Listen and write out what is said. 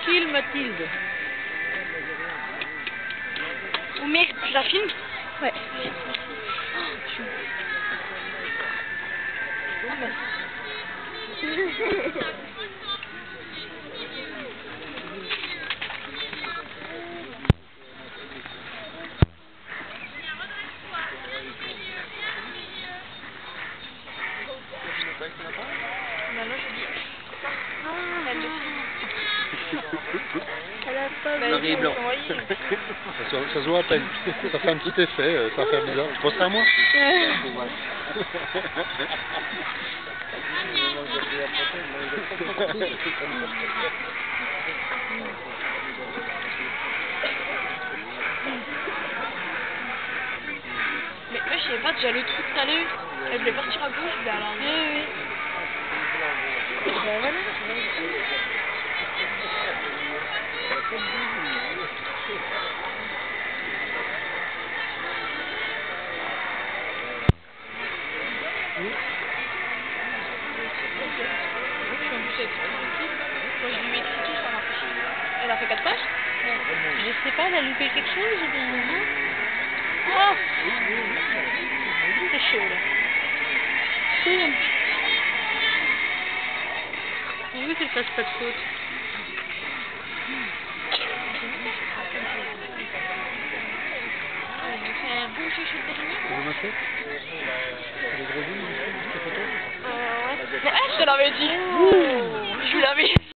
Tranquille, Mathilde. Oh merde, tu la filmes? Ouais. Oh merde. Maintenant je dis. Ah, elle le filme. Elle a pas Marie Blanc. Ça se voit à peine. Ça fait un petit effet, ça fait bizarre. Tu penserais à moi? Mais je savais pas déjà le trou tout à l'heure. Elle voulait partir à gauche, mais alors. Oui. Ben voilà. Moi je lui ai écrit tout, ça m'a fait. Elle a fait 4 pages? Je sais pas, elle a loupé quelque chose ou bien non? Oh, c'est chaud là. Oui, oui, qu'elle fasse pas de faute. C'est un bon chouchou de dernier. Vous m'appelez? C'est les gros jours, tes photos? Ouais. Mais je te l'avais dit.